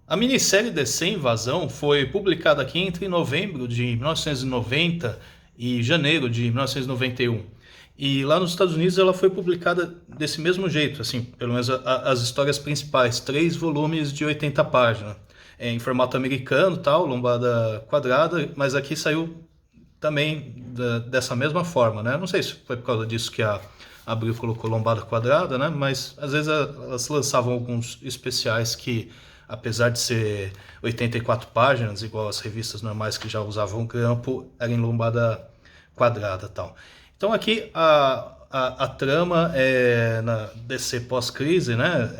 A minissérie DC Invasão foi publicada aqui entre novembro de 1990 e janeiro de 1991. E lá nos Estados Unidos ela foi publicada desse mesmo jeito, assim, pelo menos as histórias principais, 3 volumes de 80 páginas, em formato americano, tal, lombada quadrada, mas aqui saiu também dessa mesma forma, né? Não sei se foi por causa disso que a Abril colocou lombada quadrada, né? Mas às vezes elas lançavam alguns especiais que, apesar de ser 84 páginas, igual as revistas normais que já usavam grampo, era em lombada quadrada, tal. Então aqui a trama é na DC pós-crise, né?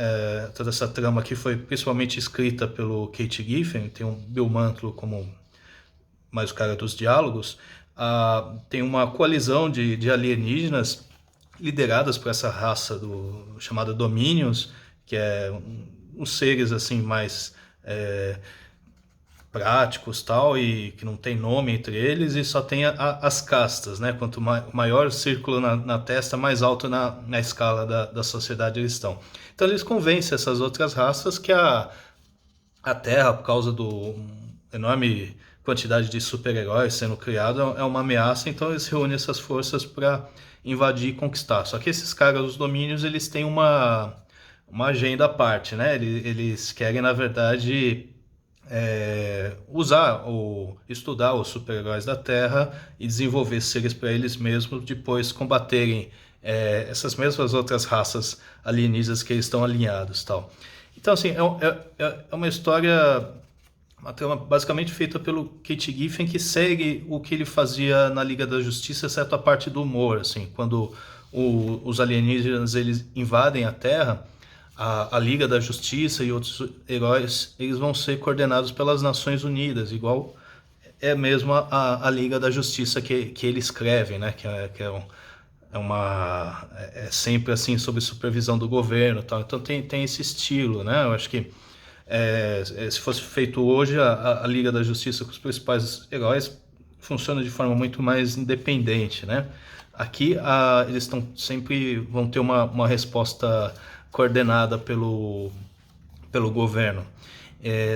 Toda essa trama aqui foi principalmente escrita pelo Kate Giffen, tem um Bill Mantlo como mais o cara dos diálogos. Tem uma coalizão de alienígenas lideradas por essa raça chamada Dominions, que é uns seres assim mais práticos tal, e que não tem nome entre eles, e só tem as castas, né? Quanto maior o círculo na testa, mais alto na escala da sociedade eles estão. Então eles convencem essas outras raças que a Terra, por causa do enorme quantidade de super-heróis sendo criado, é uma ameaça, então eles reúnem essas forças para invadir e conquistar. Só que esses caras, os domínios, eles têm uma agenda à parte, né? Eles querem, na verdade, usar ou estudar os super-heróis da Terra e desenvolver seres para eles mesmos, depois combaterem essas mesmas outras raças alienígenas que eles estão alinhados, tal. Então, assim, é uma história, uma trama basicamente feita pelo Kate Giffen, que segue o que ele fazia na Liga da Justiça, exceto a parte do humor, assim, quando os alienígenas eles invadem a Terra, a Liga da Justiça e outros heróis, eles vão ser coordenados pelas Nações Unidas, igual é mesmo a Liga da Justiça que ele escreve, né? É sempre assim sob supervisão do governo, tal. Então tem esse estilo, né? Eu acho que se fosse feito hoje a Liga da Justiça com os principais heróis funciona de forma muito mais independente, né? Aqui eles sempre vão ter uma resposta coordenada pelo governo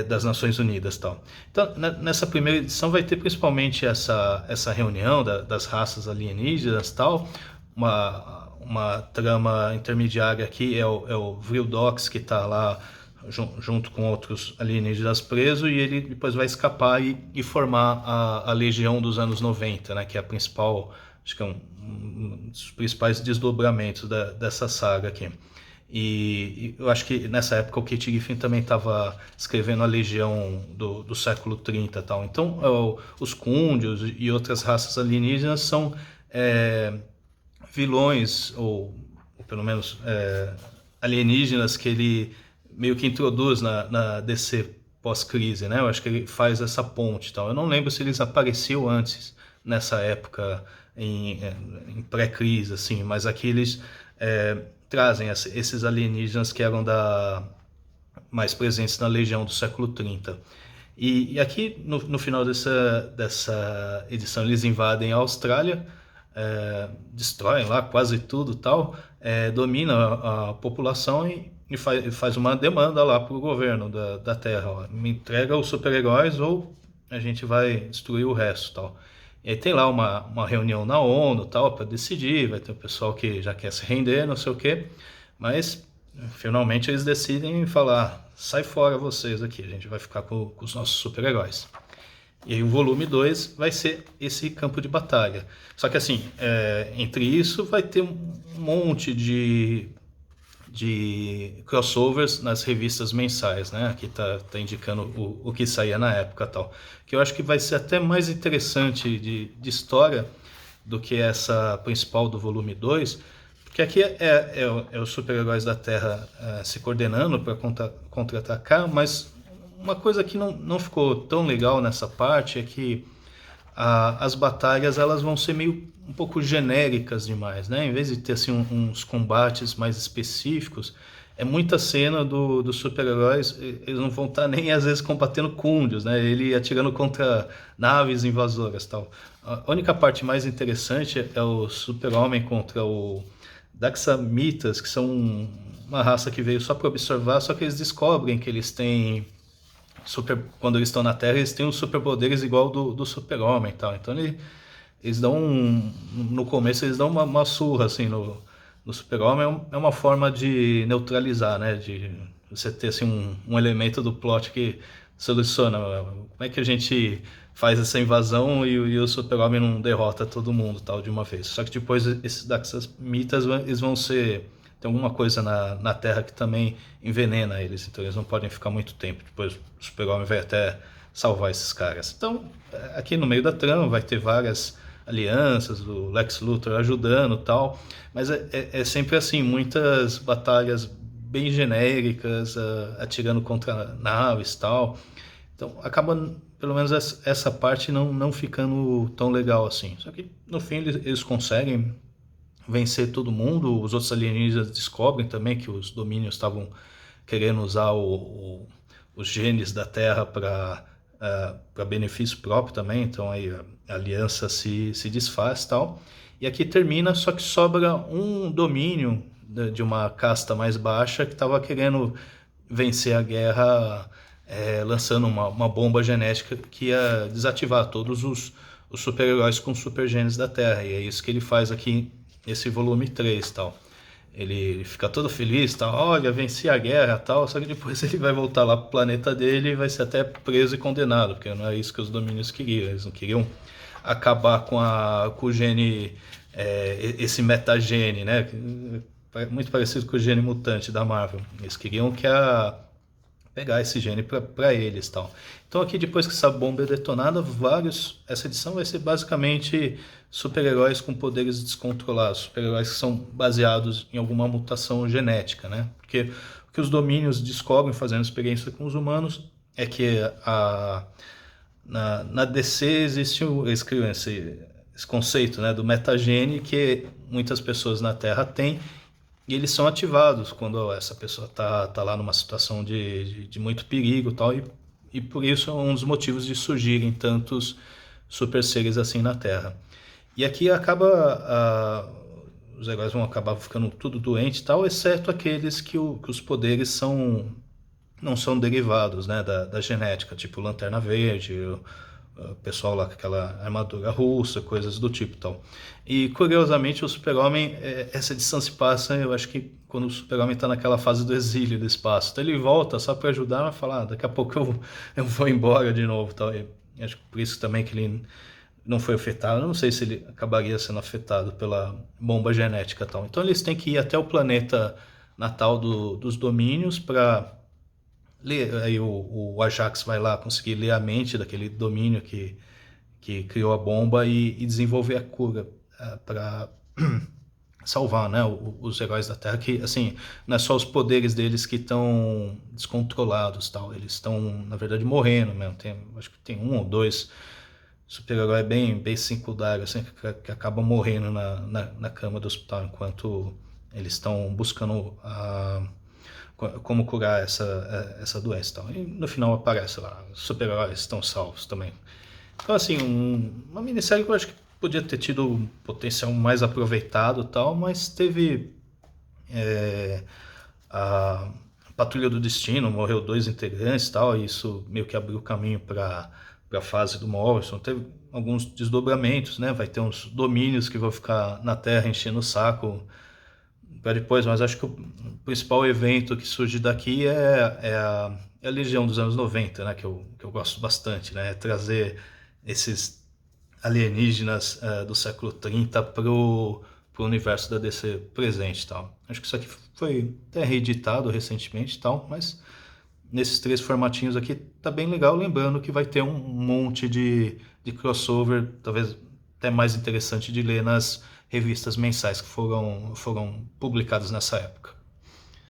das Nações Unidas, tal. Então, nessa primeira edição vai ter principalmente essa reunião das raças alienígenas, tal, uma trama intermediária aqui é o Vril Dox, que está lá junto com outros alienígenas preso, e ele depois vai escapar e formar a Legião dos anos 90, né, que é a principal, acho que é um dos principais desdobramentos dessa saga aqui. E eu acho que nessa época o Kate Giffen também estava escrevendo a Legião do século 30 e tal. Então, os Kundios e outras raças alienígenas são vilões, ou pelo menos alienígenas que ele meio que introduz na DC pós-crise, né? Eu acho que ele faz essa ponte, tal. Eu não lembro se eles apareciam antes nessa época em pré-crise, assim, mas aqui eles trazem esses alienígenas que eram mais presentes na Legião do século 30. E aqui no final dessa edição eles invadem a Austrália, destroem lá quase tudo tal, domina a população e faz uma demanda lá para o governo da Terra, ó, me entrega os super-heróis ou a gente vai destruir o resto, tal. E aí tem lá uma reunião na ONU, tal, para decidir, vai ter o pessoal que já quer se render, não sei o quê, mas finalmente eles decidem falar, sai fora vocês aqui, a gente vai ficar com os nossos super-heróis. E aí o volume 2 vai ser esse campo de batalha. Só que assim, entre isso vai ter um monte de crossovers nas revistas mensais, né? Aqui tá indicando o que saía na época e tal. Que eu acho que vai ser até mais interessante de história do que essa principal do volume 2, porque aqui é os super-heróis da Terra se coordenando para contra-atacar, mas uma coisa que não ficou tão legal nessa parte é que as batalhas elas vão ser meio um pouco genéricas demais, né? Em vez de ter assim uns combates mais específicos, é muita cena dos super-heróis, eles não vão estar nem às vezes combatendo Kundios, né? Ele atirando contra naves invasoras, tal. A única parte mais interessante é o Super-Homem contra o Daxamitas, que são uma raça que veio só para observar, só que eles descobrem que eles têm quando eles estão na Terra, eles têm os superpoderes igual do Super-Homem e tal. Então eles dão no começo eles dão uma surra assim no Super-Homem. É uma forma de neutralizar, né? De você ter assim um elemento do plot que soluciona. Como é que a gente faz essa invasão e o Super-Homem não derrota todo mundo tal de uma vez? Só que depois esses Daxamitas eles vão ser... Tem alguma coisa na Terra que também envenena eles, então eles não podem ficar muito tempo. Depois o Super-Homem vai até salvar esses caras. Então, aqui no meio da trama vai ter várias alianças, o Lex Luthor ajudando e tal, mas é sempre assim, muitas batalhas bem genéricas, atirando contra naves e tal. Então, acaba, pelo menos essa parte não ficando tão legal assim. Só que no fim eles conseguem vencer todo mundo. Os outros alienígenas descobrem também que os Domínios estavam querendo usar os genes da Terra para benefício próprio também. Então aí a aliança se desfaz e tal. E aqui termina, só que sobra um domínio de uma casta mais baixa que estava querendo vencer a guerra, lançando uma bomba genética que ia desativar todos os super-heróis com super genes da Terra. E é isso que ele faz aqui esse volume 3 tal. Ele fica todo feliz, tal, olha, venci a guerra tal, só que depois ele vai voltar lá pro planeta dele e vai ser até preso e condenado, porque não é isso que os Domínios queriam. Eles não queriam acabar com o gene, esse metagene, né? Muito parecido com o gene mutante da Marvel. Eles queriam pegar esse gene para eles tal. Então aqui depois que essa bomba é detonada, essa edição vai ser basicamente super-heróis com poderes descontrolados, super-heróis que são baseados em alguma mutação genética, né? Porque o que os Domínios descobrem fazendo experiência com os humanos é que na DC existe eles criam esse conceito, né, do metagene que muitas pessoas na Terra têm. E eles são ativados quando essa pessoa tá lá numa situação de muito perigo e tal, e por isso é um dos motivos de surgirem tantos super seres assim na Terra. E aqui os heróis vão acabar ficando tudo doente e tal, exceto aqueles que os poderes não são derivados, né, da genética, tipo Lanterna Verde, o pessoal lá com aquela armadura russa, coisas do tipo e tal. E curiosamente o Super-Homem, essa edição se passa, eu acho que quando o Super-Homem está naquela fase do exílio do espaço. Então ele volta só para ajudar, mas falar, daqui a pouco eu vou embora de novo tal. E acho que por isso também que ele não foi afetado. Eu não sei se ele acabaria sendo afetado pela bomba genética e tal. Então eles têm que ir até o planeta natal dos Domínios para ler. Aí o Ajax vai lá conseguir ler a mente daquele domínio que criou a bomba e desenvolver a cura para salvar, né, os heróis da Terra, que assim, não é só os poderes deles que estão descontrolados, tal, eles estão na verdade morrendo mesmo. Acho que tem um ou dois super-herói bem secundário assim, que acabam morrendo na cama do hospital enquanto eles estão buscando como curar essa doença e tal. E no final aparece lá, os super-heróis estão salvos também. Então assim, uma minissérie que eu acho que podia ter tido um potencial mais aproveitado e tal, mas teve a Patrulha do Destino, morreu 2 integrantes e tal, e isso meio que abriu o caminho para a fase do Morrison. Teve alguns desdobramentos, né? Vai ter uns domínios que vão ficar na Terra enchendo o saco para depois, mas acho que o principal evento que surge daqui é a Legião dos anos 90, né? Que eu gosto bastante, né? Trazer esses alienígenas do século 30 pro universo da DC presente e tal. Acho que isso aqui foi até reeditado recentemente e tal, mas nesses 3 formatinhos aqui tá bem legal, lembrando que vai ter um monte de crossover, talvez até mais interessante de ler nas revistas mensais que foram publicadas nessa época.